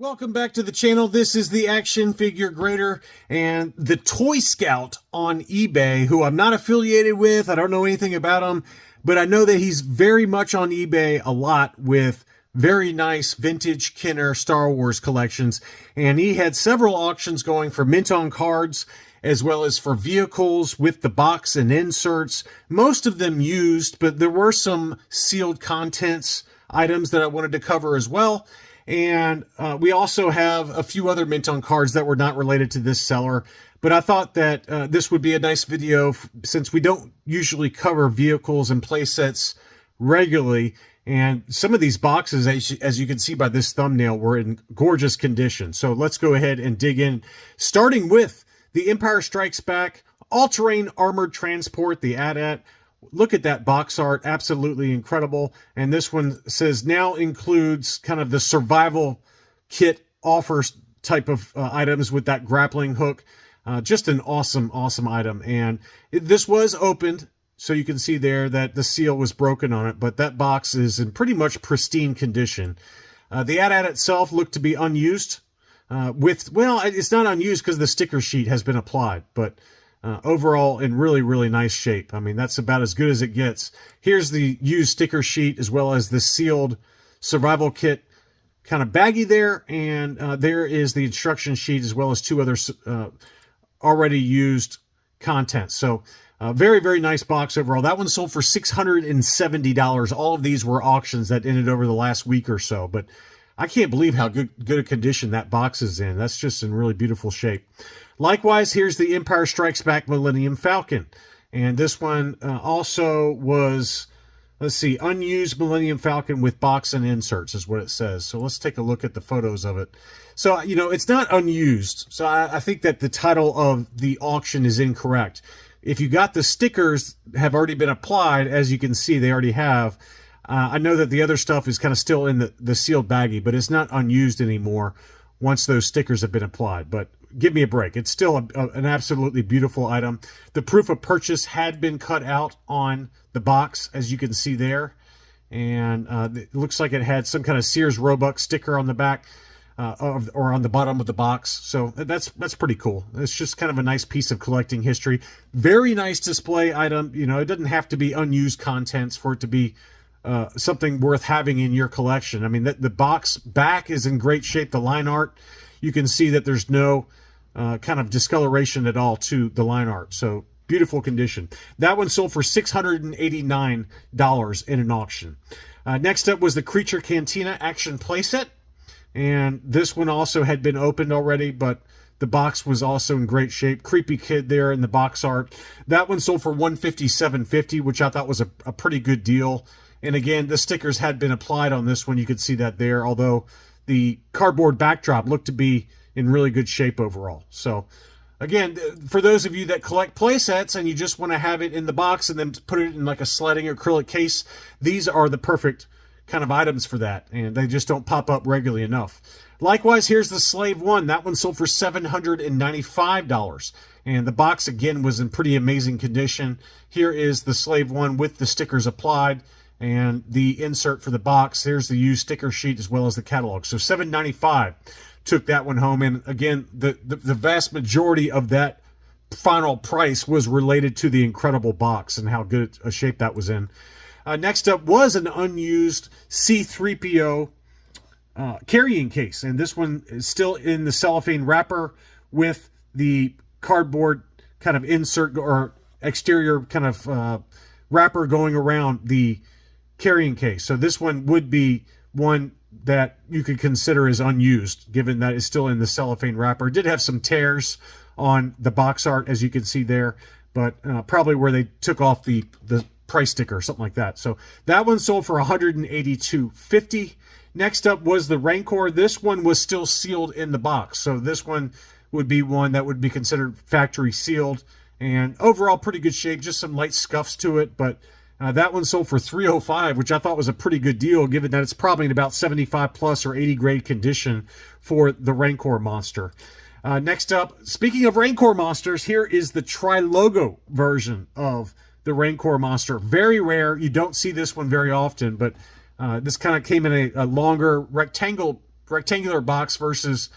Welcome back to the channel. This is the Action Figure Grader and the Toy Scout on eBay, who I'm not affiliated with. I don't know anything about him, but I know that he's very much on eBay a lot with very nice vintage Kenner Star Wars collections. And he had several auctions going for mint on cards, as well as for vehicles with the box and inserts. Most of them used, but there were some sealed contents items that I wanted to cover as well. And we also have a few other mint on cards that were not related to this seller. But I thought that this would be a nice video since we don't usually cover vehicles and playsets regularly. And some of these boxes, as you can see by this thumbnail, were in gorgeous condition. So let's go ahead and dig in, starting with the Empire Strikes Back All-Terrain Armored Transport, the AT-AT. Look at that box art, absolutely incredible. And this one says now includes kind of the survival kit offers type of items with that grappling hook. Just an awesome, awesome item. And this was opened, so you can see there that the seal was broken on it, but that box is in pretty much pristine condition. The AT-AT itself looked to be unused. Well, it's not unused because the sticker sheet has been applied, but overall in really, really nice shape. I mean, that's about as good as it gets. Here's the used sticker sheet as well as the sealed survival kit, kind of baggy there. And there is the instruction sheet as well as two other already used contents. So very, very nice box overall. That one sold for $670. All of these were auctions that ended over the last week or so, but I can't believe how good a condition that box is in. That's just in really beautiful shape. Likewise, here's the Empire Strikes Back Millennium Falcon. And this one also was, let's see, unused Millennium Falcon with box and inserts is what it says. So let's take a look at the photos of it. So, you know, it's not unused. So I think that the title of the auction is incorrect. If you got the stickers have already been applied, as you can see, they already have. I know that the other stuff is kind of still in the sealed baggie, but it's not unused anymore once those stickers have been applied. But give me a break. It's still an absolutely beautiful item. The proof of purchase had been cut out on the box, as you can see there. And it looks like it had some kind of Sears Roebuck sticker on the back or on the bottom of the box. So that's pretty cool. It's just kind of a nice piece of collecting history. Very nice display item. You know, it doesn't have to be unused contents for it to be something worth having in your collection. I mean, the box back is in great shape. The line art, you can see that there's no kind of discoloration at all to the line art. So beautiful condition. That one sold for $689 in an auction. Next up was the Creature Cantina Action Playset. And this one also had been opened already, but the box was also in great shape. Creepy kid there in the box art. That one sold for $157.50, which I thought was a pretty good deal. And again, the stickers had been applied on this one. You could see that there, although the cardboard backdrop looked to be in really good shape overall. So again, for those of you that collect play sets and you just want to have it in the box and then put it in like a sledding acrylic case, these are the perfect kind of items for that. And they just don't pop up regularly enough. Likewise, here's the Slave One. That one sold for $795. And the box, again, was in pretty amazing condition. Here is the Slave One with the stickers applied and the insert for the box. There's the used sticker sheet as well as the catalog. So $795 took that one home. And again, the vast majority of that final price was related to the incredible box and how good a shape that was in. Next up was an unused C-3PO carrying case. And this one is still in the cellophane wrapper with the cardboard kind of insert or exterior kind of wrapper going around the carrying case. So this one would be one that you could consider as unused, given that it's still in the cellophane wrapper. It did have some tears on the box art, as you can see there, but probably where they took off the price sticker or something like that. So that one sold for $182.50. Next up was the Rancor. This one was still sealed in the box. So this one would be one that would be considered factory sealed and overall pretty good shape, just some light scuffs to it, but that one sold for $305, which I thought was a pretty good deal, given that it's probably in about 75 plus or 80 grade condition for the Rancor monster. Next up, speaking of Rancor monsters, here is the Tri-Logo version of the Rancor monster. Very rare. You don't see this one very often, but this kind of came in a longer rectangle rectangular box versus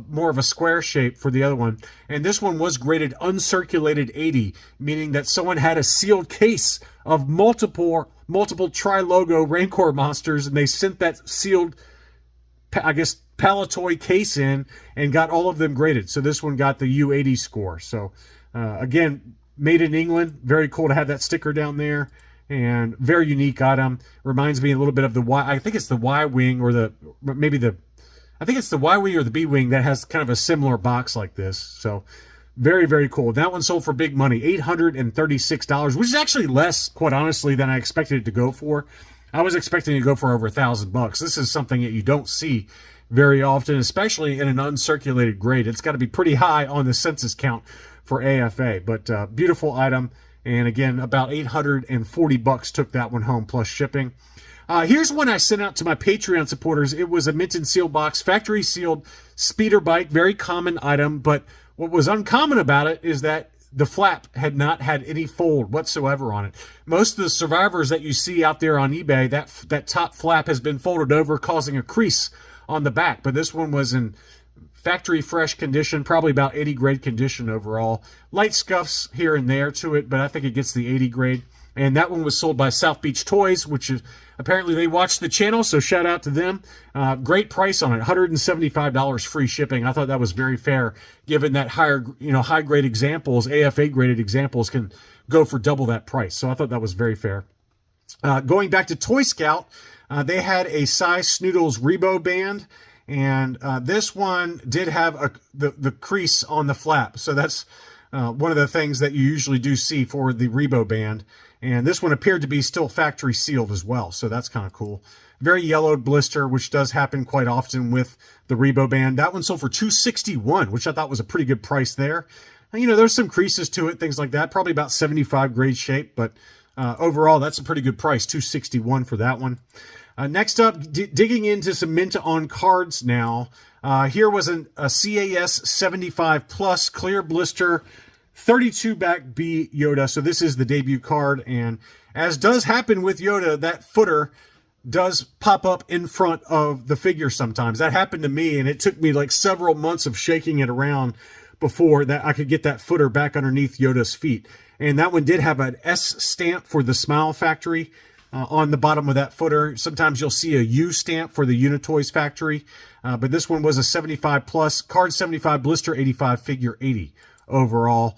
more of a square shape for the other one. And this one was graded uncirculated 80, meaning that someone had a sealed case of multiple tri-logo Rancor monsters, and they sent that sealed, I guess, Palatoy case in and got all of them graded. So this one got the U80 score. So again, made in England. Very cool to have that sticker down there, and very unique item. Reminds me a little bit of the Y. I think it's the Y wing, or I think it's the Y wing or the B wing that has kind of a similar box like this. So very, very cool. That one sold for big money, $836, which is actually less, quite honestly, than I expected it to go for. I was expecting it to go for over $1,000. This is something that you don't see very often, especially in an uncirculated grade. It's got to be pretty high on the census count for AFA, but beautiful item. And again, about $840 took that one home plus shipping. Here's one I sent out to my Patreon supporters. It was a mint and seal box, factory sealed speeder bike, very common item. But what was uncommon about it is that the flap had not had any fold whatsoever on it. Most of the survivors that you see out there on eBay, that top flap has been folded over, causing a crease on the back. But this one was in factory fresh condition, probably about 80 grade condition overall. Light scuffs here and there to it, but I think it gets the 80 grade. And that one was sold by South Beach Toys, which is apparently they watch the channel, so shout out to them. Great price on it, $175 free shipping. I thought that was very fair, given that high grade examples, AFA graded examples, can go for double that price. So I thought that was very fair. Going back to Toy Scout, they had a size Snoodles Rebo band, and this one did have the crease on the flap. So that's one of the things that you usually do see for the Rebo band. And this one appeared to be still factory sealed as well, so that's kind of cool. Very yellowed blister, which does happen quite often with the Rebo band. That one sold for $261, which I thought was a pretty good price there. And, there's some creases to it, things like that. Probably about 75 grade shape, but overall, that's a pretty good price, $261 for that one. Next up, digging into some mint on cards now. Here was a CAS 75 Plus clear blister 32 back B Yoda. So this is the debut card, and as does happen with Yoda, that footer does pop up in front of the figure sometimes. That happened to me, and it took me like several months of shaking it around before that I could get that footer back underneath Yoda's feet. And that one did have an S stamp for the Smile Factory on the bottom of that footer. Sometimes you'll see a U stamp for the Unitoys Factory, but this one was a 75 plus, card 75, blister 85, figure 80 overall.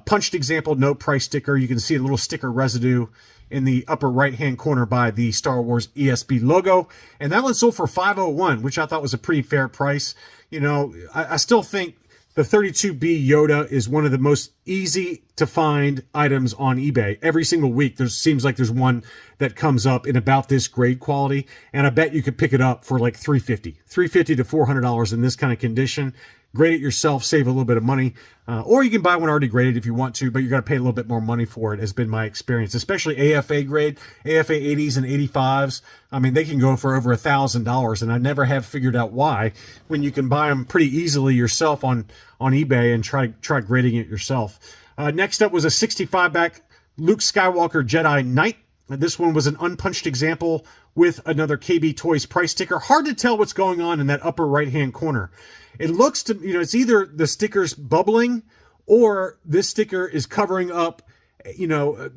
Punched example, no price sticker. You can see a little sticker residue in the upper right-hand corner by the Star Wars ESB logo. And that one sold for $501, which I thought was a pretty fair price. I still think the 32B Yoda is one of the most easy to find items on eBay. Every single week, seems like there's one that comes up in about this grade quality. And I bet you could pick it up for like $350 to $400 in this kind of condition. Grade it yourself, save a little bit of money. Or you can buy one already graded if you want to, but you got to pay a little bit more money for it, has been my experience. Especially AFA grade, AFA 80s and 85s. I mean, they can go for over $1,000, and I never have figured out why, when you can buy them pretty easily yourself on eBay and try grading it yourself. Next up was a 65 back Luke Skywalker Jedi Knight. This one was an unpunched example with another KB Toys price sticker. Hard to tell what's going on in that upper right-hand corner. It looks to, it's either the sticker's bubbling or this sticker is covering up,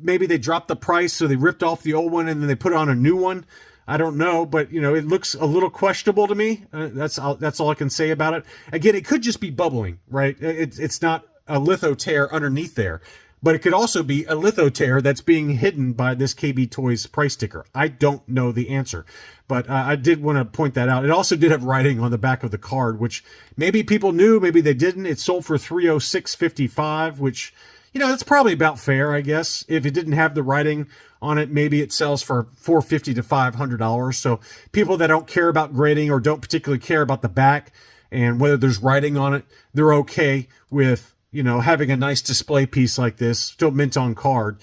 maybe they dropped the price, so they ripped off the old one and then they put on a new one. I don't know, but, it looks a little questionable to me. That's all I can say about it. Again, it could just be bubbling, right? It's not a litho tear underneath there. But it could also be a litho tear that's being hidden by this KB Toys price sticker. I don't know the answer, but I did want to point that out. It also did have writing on the back of the card, which maybe people knew, maybe they didn't. It sold for $306.55, which, that's probably about fair, I guess. If it didn't have the writing on it, maybe it sells for $450 to $500. So people that don't care about grading or don't particularly care about the back and whether there's writing on it, they're okay with having a nice display piece like this, still mint on card,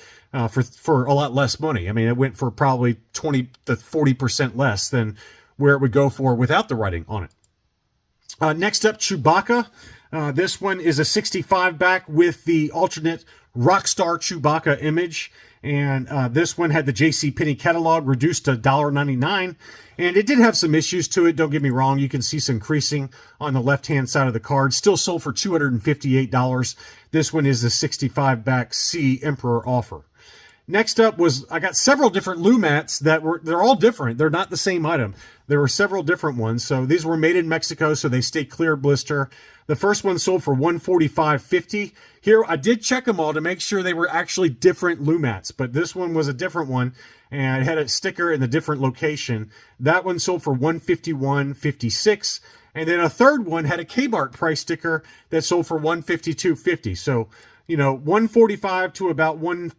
for a lot less money. I mean, it went for probably 20 to 40% less than where it would go for without the writing on it. Next up, Chewbacca. This one is a 65 back with the alternate Rockstar Chewbacca image. And this one had the JCPenney catalog reduced to $1.99. And it did have some issues to it, don't get me wrong. You can see some creasing on the left-hand side of the card. Still sold for $258. This one is the 65 back C Emperor offer. Next up was, I got several different Lumats they're all different. They're not the same item. There were several different ones. So these were made in Mexico, so they stay clear blister. The first one sold for $145.50. Here, I did check them all to make sure they were actually different Lumats, but this one was a different one, and it had a sticker in a different location. That one sold for $151.56. And then a third one had a Kmart price sticker that sold for $152.50. So, you know, $145 to about $153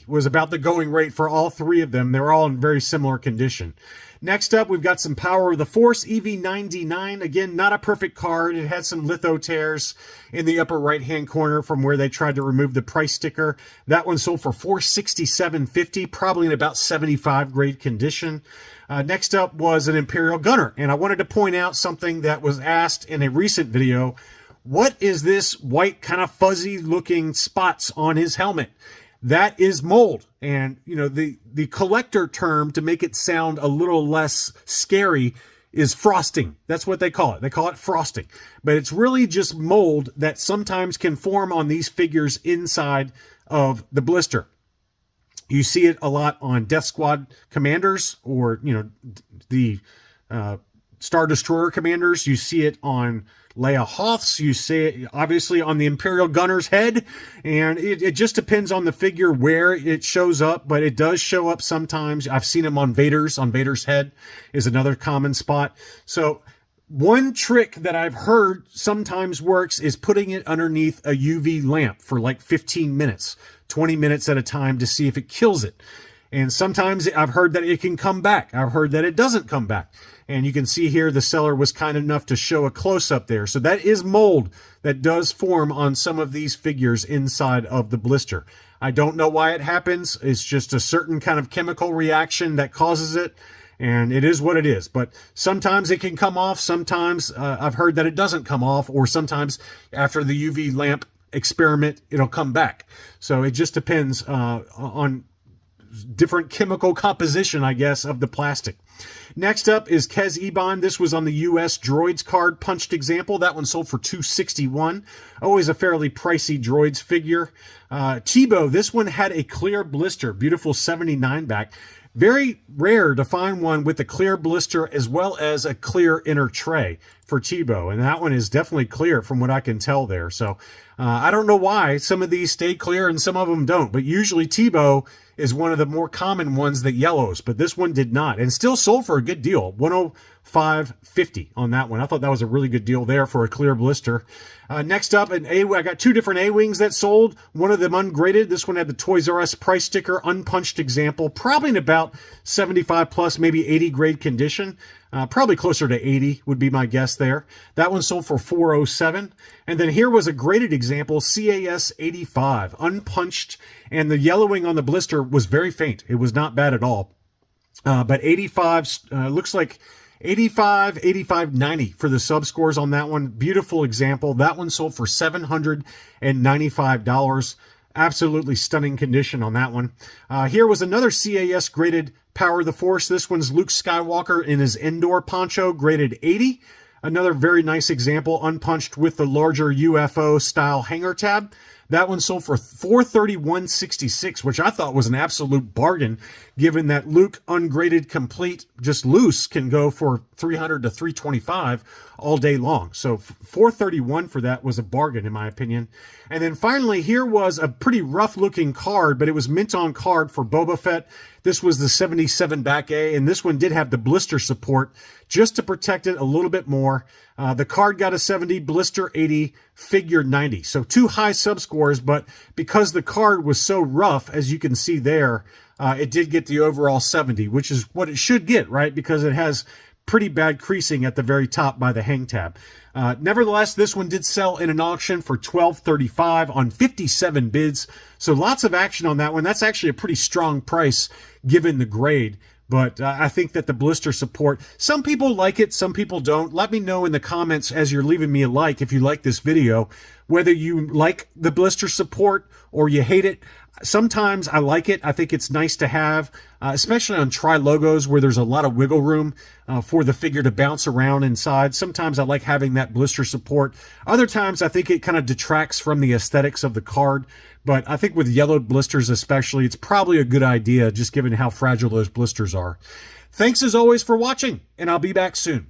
was about the going rate for all three of them. They're all in very similar condition. Next up, we've got some Power of the Force EV99. Again, not a perfect card. It had some litho tears in the upper right-hand corner from where they tried to remove the price sticker. That one sold for $467.50, probably in about 75 grade condition. Next up was an Imperial Gunner, and I wanted to point out something that was asked in a recent video. What is this white kind of fuzzy looking spots on his helmet? That is mold. And, you know, the collector term to make it sound a little less scary is frosting. That's what they call it. They call it frosting. But it's really just mold that sometimes can form on these figures inside of the blister. You see it a lot on Death Squad commanders, or, you know, the Star Destroyer commanders. You see it on Leia Hoths. You see it obviously on the Imperial Gunner's head, and it just depends on the figure where it shows up, but it does show up sometimes. I've seen them on Vader's. On Vader's head is another common spot. So one trick that I've heard sometimes works is putting it underneath a UV lamp for like 15 minutes, 20 minutes at a time to see if it kills it. And sometimes I've heard that it can come back. I've heard that it doesn't come back. And you can see here the seller was kind enough to show a close-up there. So that is mold that does form on some of these figures inside of the blister. I don't know why it happens. It's just a certain kind of chemical reaction that causes it. And it is what it is. But sometimes it can come off. Sometimes I've heard that it doesn't come off. Or sometimes after the UV lamp experiment, it'll come back. So it just depends on different chemical composition, I guess, of the plastic. Next up is Kez Iban. This was on the US Droids card punched example. That one sold for $261. Always a fairly pricey Droids figure. Tebow, this one had a clear blister. Beautiful 79 back. Very rare to find one with a clear blister as well as a clear inner tray for Tebow. And that one is definitely clear from what I can tell there. So I don't know why some of these stay clear and some of them don't. But usually Tebow is one of the more common ones that yellows. But this one did not. And still sold for a good deal. $105.50 on that one. I thought that was a really good deal there for a clear blister. Next up, I got two different A-Wings that sold. One of them ungraded. This one had the Toys R Us price sticker, unpunched example. Probably in about 75 plus, maybe 80 grade condition. Probably closer to 80 would be my guess there. That one sold for $407. And then here was a graded example, CAS 85, unpunched. And the yellowing on the blister was very faint. It was not bad at all. But 85 looks like 85, 85, 90 for the sub scores on that one. Beautiful example. That one sold for $795. Absolutely stunning condition on that one. Here was another CAS graded Power of the Force. This one's Luke Skywalker in his Endor poncho, graded 80. Another very nice example, unpunched with the larger UFO style hanger tab. That one sold for $431.66, which I thought was an absolute bargain, given that Luke ungraded complete, just loose, can go for $300 to $325 all day long. So $431 for that was a bargain, in my opinion. And then finally, here was a pretty rough-looking card, but it was mint on card for Boba Fett. This was the 77 back A, and this one did have the blister support just to protect it a little bit more. The card got a 70, blister 80, figure 90. So two high subscores, but because the card was so rough, as you can see there, it did get the overall 70, which is what it should get, right? Because it has pretty bad creasing at the very top by the hang tab. Nevertheless, this one did sell in an auction for $12.35 on 57 bids. So lots of action on that one. That's actually a pretty strong price given the grade But I think that the blister support, some people like it, some people don't. Let me know in the comments as you're leaving me a like if you like this video, whether you like the blister support or you hate it. Sometimes I like it. I think it's nice to have, especially on tri-logos where there's a lot of wiggle room for the figure to bounce around inside. Sometimes I like having that blister support. Other times I think it kind of detracts from the aesthetics of the card. But I think with yellowed blisters especially, it's probably a good idea just given how fragile those blisters are. Thanks as always for watching, and I'll be back soon.